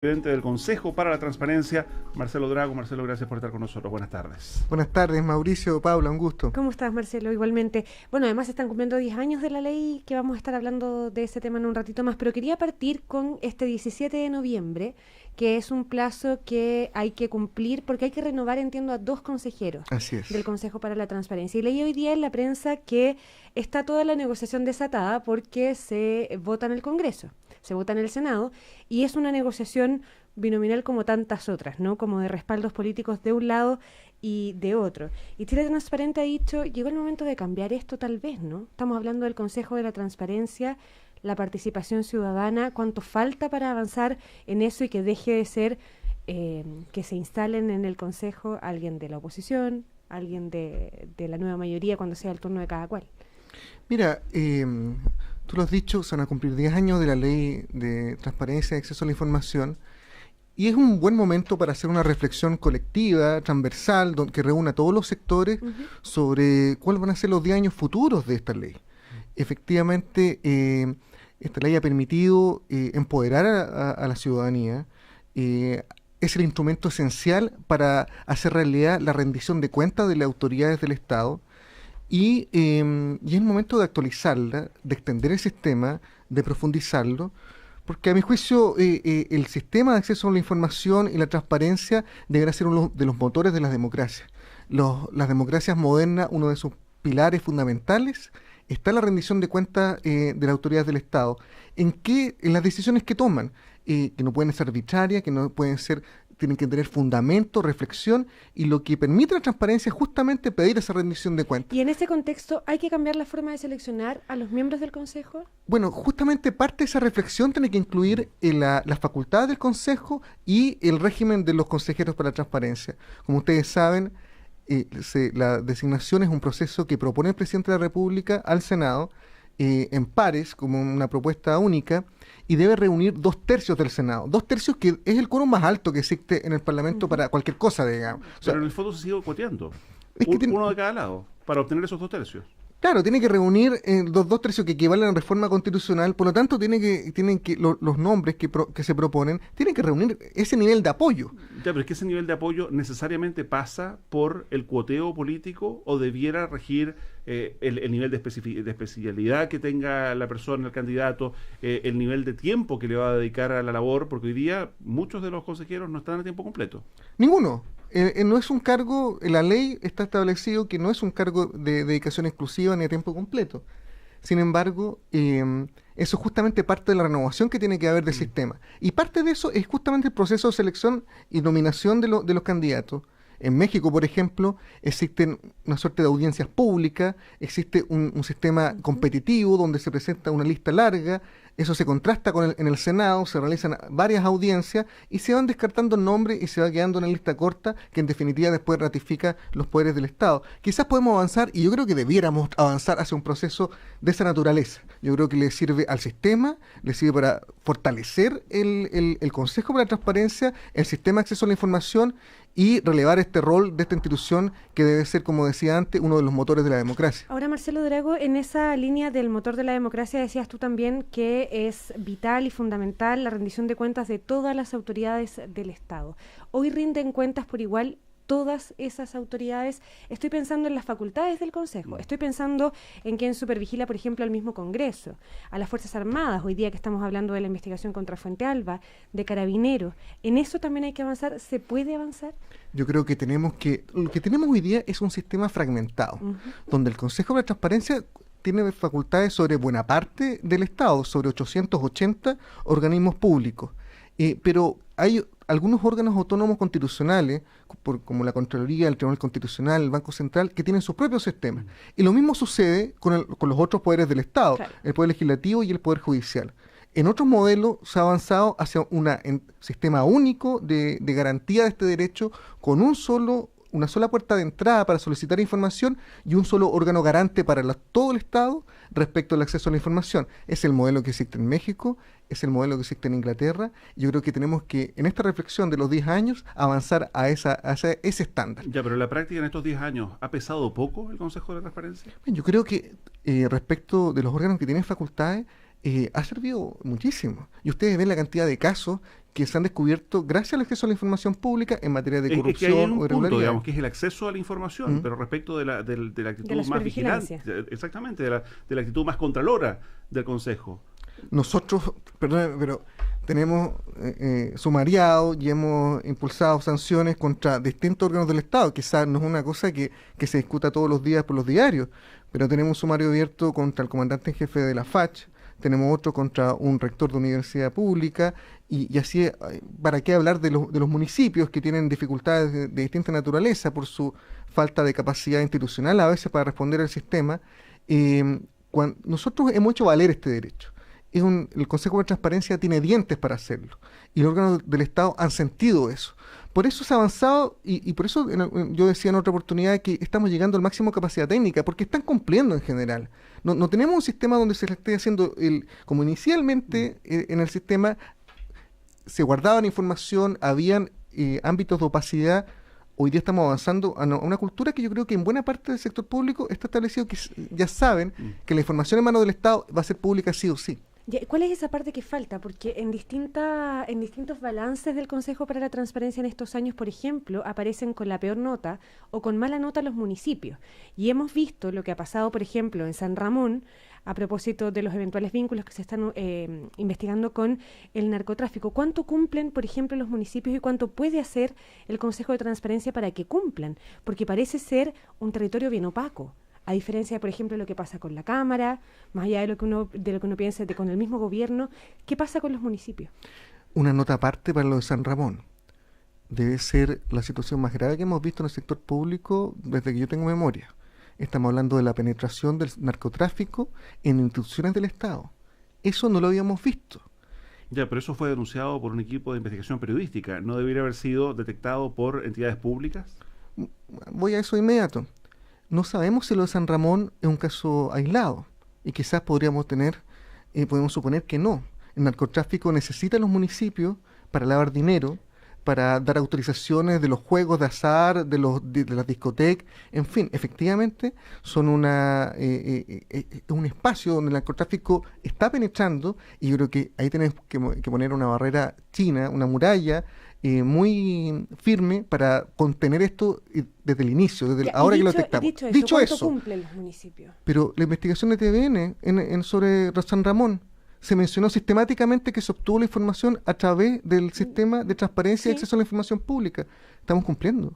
Presidente del Consejo para la Transparencia, Marcelo Drago. Marcelo, gracias por estar con nosotros. Buenas tardes. Buenas tardes, Mauricio, Paula, un gusto. ¿Cómo estás, Marcelo? Igualmente. Bueno, además están cumpliendo 10 años de la ley, que vamos a estar hablando de ese tema en un ratito más, pero quería partir con este 17 de noviembre, que es un plazo que hay que cumplir porque hay que renovar, entiendo, a 2 consejeros Así es. del Consejo para la Transparencia. Y leí hoy día en la prensa que está toda la negociación desatada porque se vota en el Congreso, se vota en el Senado, y es una negociación binominal como tantas otras, ¿no? Como de respaldos políticos de un lado y de otro. Y Chile Transparente ha dicho, llegó el momento de cambiar esto tal vez, ¿no? Estamos hablando del Consejo de la Transparencia, la participación ciudadana, cuánto falta para avanzar en eso y que deje de ser que se instalen en el Consejo alguien de la oposición, alguien de la nueva mayoría cuando sea el turno de cada cual. Mira, tú lo has dicho, se van a cumplir 10 años de la ley de transparencia y acceso a la información, y es un buen momento para hacer una reflexión colectiva, transversal, que reúna a todos los sectores sobre cuáles van a ser los 10 años futuros de esta ley. Efectivamente, esta ley ha permitido empoderar a la ciudadanía. Es el instrumento esencial para hacer realidad la rendición de cuentas de las autoridades del Estado. Y es el momento de actualizarla, de extender el sistema, de profundizarlo, porque a mi juicio el sistema de acceso a la información y la transparencia deberá ser uno de los motores de las democracias. Las democracias modernas, uno de sus pilares fundamentales está la rendición de cuentas de las autoridades del Estado. En las decisiones que toman, que no pueden ser arbitrarias, que no pueden ser, tienen que tener fundamento, reflexión, y lo que permite la transparencia es justamente pedir esa rendición de cuentas. Y en ese contexto, ¿hay que cambiar la forma de seleccionar a los miembros del Consejo? Bueno, justamente parte de esa reflexión tiene que incluir las facultades del Consejo y el régimen de los consejeros para la transparencia. Como ustedes saben, la designación es un proceso que propone el presidente de la República al Senado en pares, como una propuesta única, y debe reunir 2/3 del Senado. 2/3 que es el quórum más alto que existe en el Parlamento para cualquier cosa, digamos. O sea, pero en el fondo se sigue cuoteando. es que Uno de cada lado, para obtener esos 2/3. Claro, tiene que reunir los 2/3 que equivalen a la reforma constitucional, por lo tanto los nombres que se proponen tienen que reunir ese nivel de apoyo. Ya, pero es que ese nivel de apoyo necesariamente pasa por el cuoteo político o debiera regir el nivel de especialidad que tenga la persona, el candidato, el nivel de tiempo que le va a dedicar a la labor, porque hoy día muchos de los consejeros no están a tiempo completo. Ninguno. No es un cargo, en la ley está establecido que no es un cargo de dedicación exclusiva ni a tiempo completo. Sin embargo, eso es justamente parte de la renovación que tiene que haber del sistema. Y parte de eso es justamente el proceso de selección y nominación de los candidatos. En México, por ejemplo, existen una suerte de audiencias públicas, existe un sistema competitivo donde se presenta una lista larga, eso se contrasta en el Senado, se realizan varias audiencias y se van descartando nombres y se va quedando una lista corta que en definitiva después ratifica los poderes del Estado. Quizás podemos avanzar, y yo creo que debiéramos avanzar hacia un proceso de esa naturaleza. Yo creo que le sirve al sistema, le sirve para fortalecer el Consejo para la Transparencia, el sistema de acceso a la información, y relevar este rol de esta institución que debe ser, como decía antes, uno de los motores de la democracia. Ahora, Marcelo Drago, en esa línea del motor de la democracia decías tú también que es vital y fundamental la rendición de cuentas de todas las autoridades del Estado. Hoy rinden cuentas por igual todas esas autoridades. Estoy pensando en las facultades del Consejo, estoy pensando en quien supervigila, por ejemplo, al mismo Congreso, a las Fuerzas Armadas, hoy día que estamos hablando de la investigación contra Fuente Alba, de Carabineros. ¿En eso también hay que avanzar? ¿Se puede avanzar? Yo creo que lo que tenemos hoy día es un sistema fragmentado, donde el Consejo de la Transparencia tiene facultades sobre buena parte del Estado, sobre 880 organismos públicos. Pero hay algunos órganos autónomos constitucionales, como la Contraloría, el Tribunal Constitucional, el Banco Central, que tienen sus propios sistemas. Y lo mismo sucede con los otros poderes del Estado, claro, el Poder Legislativo y el Poder Judicial. En otros modelos se ha avanzado hacia un sistema único de garantía de este derecho, con una sola puerta de entrada para solicitar información y un solo órgano garante para todo el Estado respecto al acceso a la información. Es el modelo que existe en México, es el modelo que existe en Inglaterra. Yo creo que tenemos que, en esta reflexión de los 10 años, avanzar a ese estándar. Ya, pero la práctica en estos 10 años, ¿ha pesado poco el Consejo de la Transparencia? Yo creo que respecto de los órganos que tienen facultades, ha servido muchísimo. Y ustedes ven la cantidad de casos que se han descubierto gracias al acceso a la información pública en materia de Es que hay corrupción un o punto, irregularidad. digamos, que es el acceso a la información, pero respecto de la actitud De la más vigilante, supervigilancia. exactamente, de la actitud más contralora del Consejo. Nosotros, perdón, pero tenemos sumariado y hemos impulsado sanciones contra distintos órganos del Estado. Quizás no es una cosa que se discuta todos los días por los diarios, pero tenemos un sumario abierto contra el comandante en jefe de la FACH, tenemos otro contra un rector de universidad pública, y así, ¿para qué hablar de los municipios que tienen dificultades de distinta naturaleza por su falta de capacidad institucional a veces para responder al sistema? Nosotros hemos hecho valer este derecho. El Consejo de Transparencia tiene dientes para hacerlo, y los órganos del Estado han sentido eso. Por eso se ha avanzado, y por eso yo decía en otra oportunidad que estamos llegando al máximo capacidad técnica, porque están cumpliendo en general. No tenemos un sistema donde se le esté haciendo, como inicialmente en el sistema se guardaban información, habían ámbitos de opacidad. Hoy día estamos avanzando a una cultura que yo creo que en buena parte del sector público está establecido, que ya saben que la información en manos del Estado va a ser pública sí o sí. ¿Cuál es esa parte que falta? Porque en distintos balances del Consejo para la Transparencia en estos años, por ejemplo, aparecen con la peor nota o con mala nota los municipios. Y hemos visto lo que ha pasado, por ejemplo, en San Ramón, a propósito de los eventuales vínculos que se están investigando con el narcotráfico. ¿Cuánto cumplen, por ejemplo, los municipios y cuánto puede hacer el Consejo de Transparencia para que cumplan? Porque parece ser un territorio bien opaco. A diferencia, por ejemplo, de lo que pasa con la Cámara, más allá de lo que uno piensa con el mismo gobierno, ¿qué pasa con los municipios? Una nota aparte para lo de San Ramón. Debe ser la situación más grave que hemos visto en el sector público desde que yo tengo memoria. Estamos hablando de la penetración del narcotráfico en instituciones del Estado. Eso no lo habíamos visto. Ya, pero eso fue denunciado por un equipo de investigación periodística. ¿No debería haber sido detectado por entidades públicas? Voy a eso de inmediato. No sabemos si lo de San Ramón es un caso aislado, y quizás podemos suponer que no. El narcotráfico necesita a los municipios para lavar dinero, para dar autorizaciones de los juegos de azar, de las discotecas, en fin, efectivamente son un espacio donde el narcotráfico está penetrando, y yo creo que ahí tenemos que poner una barrera china, una muralla muy firme para contener esto desde el inicio, ahora que lo detectamos. Dicho eso, ¿cuánto cumplen los municipios? Pero la investigación de TVN sobre San Ramón se mencionó sistemáticamente que se obtuvo la información a través del sistema de transparencia y acceso a la información pública. Estamos cumpliendo.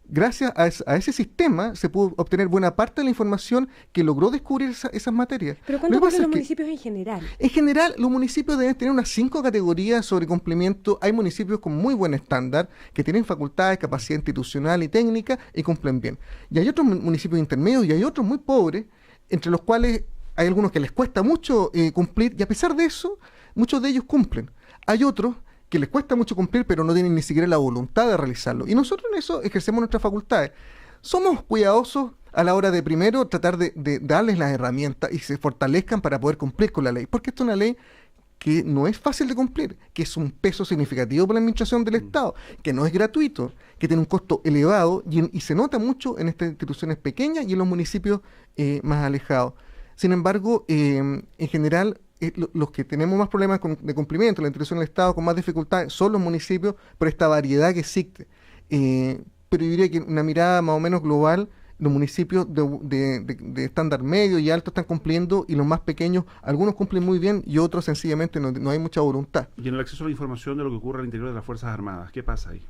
Gracias a ese sistema se pudo obtener buena parte de la información que logró descubrir esas materias. ¿Pero cuánto cumplen los municipios en general? En general, los municipios deben tener unas 5 categorías sobre cumplimiento. Hay municipios con muy buen estándar, que tienen facultades, capacidad institucional y técnica, y cumplen bien. Y hay otros municipios intermedios y hay otros muy pobres, entre los cuales hay algunos que les cuesta mucho cumplir, y a pesar de eso, muchos de ellos cumplen. Hay otros que les cuesta mucho cumplir, pero no tienen ni siquiera la voluntad de realizarlo. Y nosotros en eso ejercemos nuestras facultades. Somos cuidadosos a la hora de primero tratar de darles las herramientas y se fortalezcan para poder cumplir con la ley, porque esta es una ley que no es fácil de cumplir, que es un peso significativo para la administración del Estado, que no es gratuito, que tiene un costo elevado y se nota mucho en estas instituciones pequeñas y en los municipios más alejados. Sin embargo, en general, los que tenemos más problemas de cumplimiento, la institución del Estado con más dificultades, son los municipios por esta variedad que existe. Pero yo diría que una mirada más o menos global, los municipios de estándar medio y alto están cumpliendo, y los más pequeños, algunos cumplen muy bien y otros sencillamente no hay mucha voluntad. Y en el acceso a la información de lo que ocurre al interior de las Fuerzas Armadas, ¿qué pasa ahí?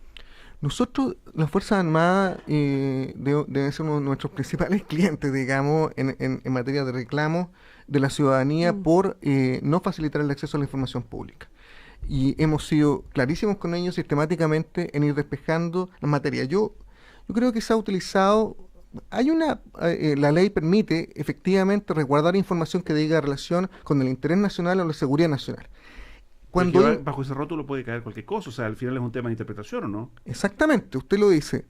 Nosotros, las Fuerzas Armadas, deben ser uno de nuestros principales clientes, digamos, en materia de reclamos de la ciudadanía por no facilitar el acceso a la información pública. Y hemos sido clarísimos con ellos sistemáticamente en ir despejando la materia. Yo creo que se ha utilizado, la ley permite efectivamente resguardar información que diga relación con el interés nacional o la seguridad nacional. Bajo ese rótulo puede caer cualquier cosa, o sea, al final es un tema de interpretación, ¿o no? Exactamente, usted lo dice.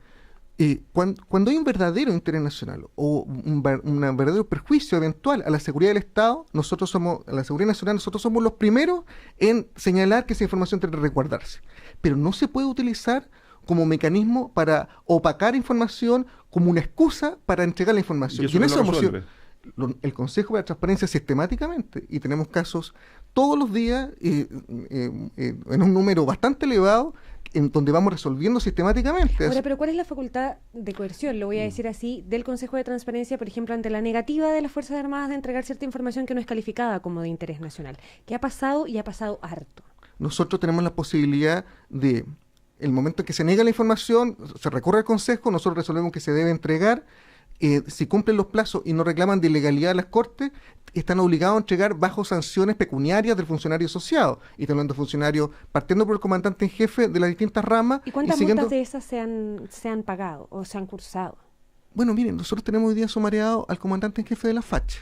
Cuando hay un verdadero interés nacional o un verdadero perjuicio eventual a la seguridad del Estado, a la seguridad nacional, nosotros somos los primeros en señalar que esa información tiene que resguardarse. Pero no se puede utilizar como mecanismo para opacar información, como una excusa para entregar la información. ¿Y eso no lo resuelve? El Consejo de la Transparencia sistemáticamente, y tenemos casos todos los días en un número bastante elevado, en donde vamos resolviendo sistemáticamente. Ahora, pero ¿cuál es la facultad de coerción, lo voy a decir así, del Consejo de Transparencia, por ejemplo, ante la negativa de las Fuerzas Armadas de entregar cierta información que no es calificada como de interés nacional? ¿Qué ha pasado? Y ha pasado harto. Nosotros tenemos la posibilidad de, el momento en que se niega la información, se recurre al Consejo, nosotros resolvemos que se debe entregar. Si cumplen los plazos y no reclaman de ilegalidad a las Cortes, están obligados a entregar bajo sanciones pecuniarias del funcionario asociado. Y estamos hablando de funcionarios partiendo por el comandante en jefe de las distintas ramas. ¿Y cuántas siguiendo... multas de esas se han pagado o se han cursado? Bueno, miren, nosotros tenemos hoy día sumariado al comandante en jefe de la FACH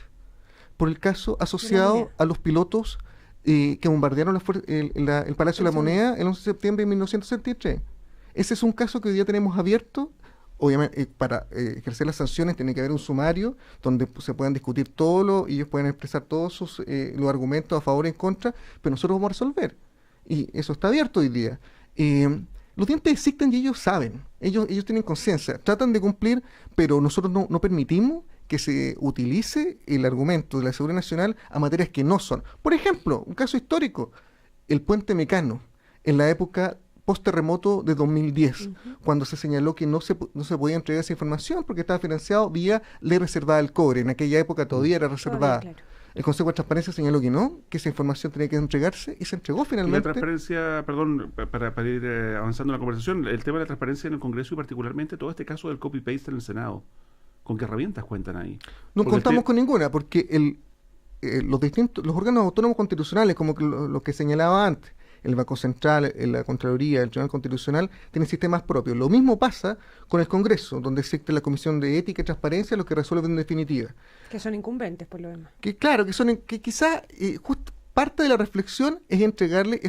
por el caso asociado a los pilotos que bombardearon el Palacio de la Moneda el 11 de septiembre de 1973. Ese es un caso que hoy día tenemos abierto. Obviamente, para ejercer las sanciones tiene que haber un sumario donde se puedan discutir y ellos pueden expresar todos los argumentos a favor y en contra, pero nosotros vamos a resolver. Y eso está abierto hoy día. Los dientes existen y ellos saben, ellos tienen conciencia, tratan de cumplir, pero nosotros no permitimos que se utilice el argumento de la seguridad nacional a materias que no son. Por ejemplo, un caso histórico, el puente Mecano, en la época post-terremoto de 2010, cuando se señaló que no se podía entregar esa información porque estaba financiado vía ley reservada del cobre. En aquella época todavía era reservada. Claro. El Consejo de Transparencia señaló que no, que esa información tenía que entregarse y se entregó finalmente. La transparencia, perdón, para ir avanzando en la conversación, el tema de la transparencia en el Congreso y particularmente todo este caso del copy-paste en el Senado, ¿con qué herramientas cuentan ahí? No contamos con ninguna, porque los órganos autónomos constitucionales, como lo que señalaba antes, el Banco Central, la Contraloría, el Tribunal Constitucional, tienen sistemas propios. Lo mismo pasa con el Congreso, donde existe la Comisión de Ética y Transparencia, lo que resuelve en definitiva. Que son incumbentes, por lo demás. Que claro, que quizá parte de la reflexión es entregarle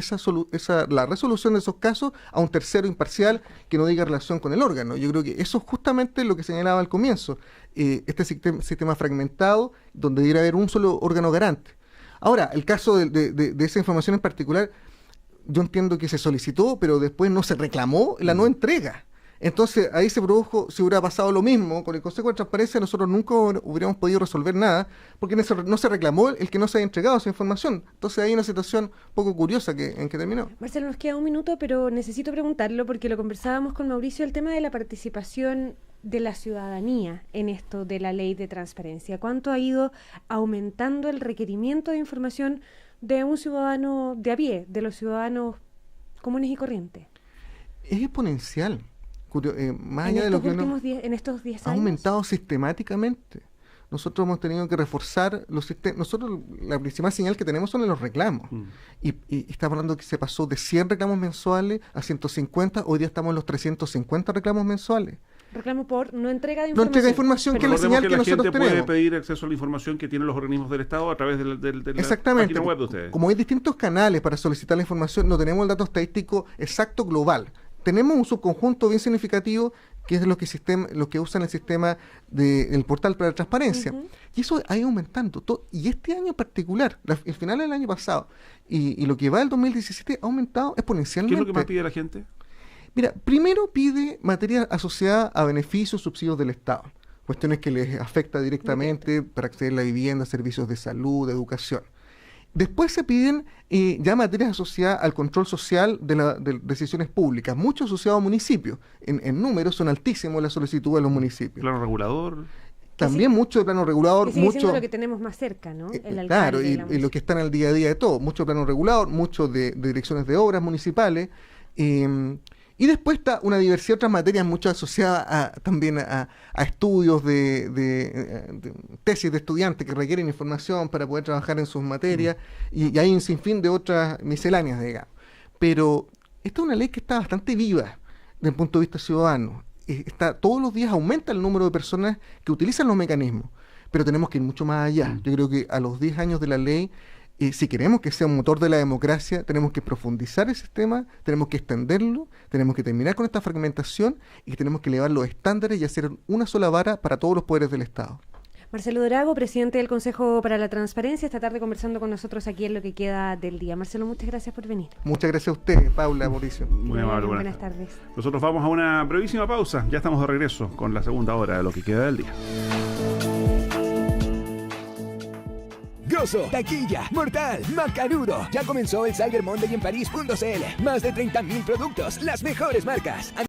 la resolución de esos casos a un tercero imparcial que no diga relación con el órgano. Yo creo que eso es justamente lo que señalaba al comienzo. Este sistema fragmentado, donde debiera haber un solo órgano garante. Ahora, el caso de esa información en particular, yo entiendo que se solicitó, pero después no se reclamó la no entrega. Entonces ahí se produjo, si hubiera pasado lo mismo con el Consejo de Transparencia, nosotros nunca hubiéramos podido resolver nada, porque no se reclamó el que no se haya entregado esa información. Entonces hay una situación un poco curiosa en que terminó. Marcelo, nos queda un minuto, pero necesito preguntarlo porque lo conversábamos con Mauricio, el tema de la participación de la ciudadanía en esto de la ley de transparencia. ¿Cuánto ha ido aumentando el requerimiento de información de un ciudadano de a pie, de los ciudadanos comunes y corrientes? Es exponencial. Más allá de lo que en estos 10 años ha aumentado sistemáticamente. Nosotros hemos tenido que reforzar los sistemas. Nosotros la principal señal que tenemos son en los reclamos. Y estamos hablando que se pasó de 100 reclamos mensuales a 150, hoy día estamos en los 350 reclamos mensuales. Reclamo por no entrega de información. No entrega de información, que es la señal que nosotros tenemos. La gente puede pedir acceso a la información que tienen los organismos del Estado a través de la página web de ustedes. Como hay distintos canales para solicitar la información, no tenemos el dato estadístico exacto global. Tenemos un subconjunto bien significativo que es lo que usan el sistema del portal para la transparencia. Y eso ha ido aumentando. Y este año en particular, el final del año pasado y lo que va del 2017 ha aumentado exponencialmente. ¿Qué es lo que más pide la gente? Mira, primero pide materia asociada a beneficios, subsidios del Estado. Cuestiones que les afecta directamente para acceder a la vivienda, servicios de salud, de educación. Después se piden ya materias asociadas al control social de decisiones públicas, mucho asociado a municipios. En números son altísimos las solicitudes de los municipios. ¿Plano regulador? También mucho de plano regulador. Sigue siendo lo que tenemos más cerca, ¿no? El claro, y lo que está en el día a día de todo. Mucho plano regulador, mucho de direcciones de obras municipales. Y después está una diversidad de otras materias, mucho asociadas también a estudios de tesis de estudiantes que requieren información para poder trabajar en sus materias, y hay un sinfín de otras misceláneas, digamos. Pero esta es una ley que está bastante viva desde el punto de vista ciudadano. Todos los días aumenta el número de personas que utilizan los mecanismos, pero tenemos que ir mucho más allá. Yo creo que a los 10 años de la ley, si queremos que sea un motor de la democracia, tenemos que profundizar el sistema, tenemos que extenderlo, tenemos que terminar con esta fragmentación y tenemos que elevar los estándares y hacer una sola vara para todos los poderes del Estado. Marcelo Dorago, presidente del Consejo para la Transparencia, esta tarde conversando con nosotros aquí en lo que queda del día. Marcelo, muchas gracias por venir. Muchas gracias a ustedes, Paula, Mauricio. Muy amable, buenas tardes. Nosotros vamos a una brevísima pausa, ya estamos de regreso con la segunda hora de lo que queda del día. Maravilloso, Taquilla, Mortal, Macanudo. Ya comenzó el Cyber Monday en París.cl. Más de 30.000 productos, las mejores marcas.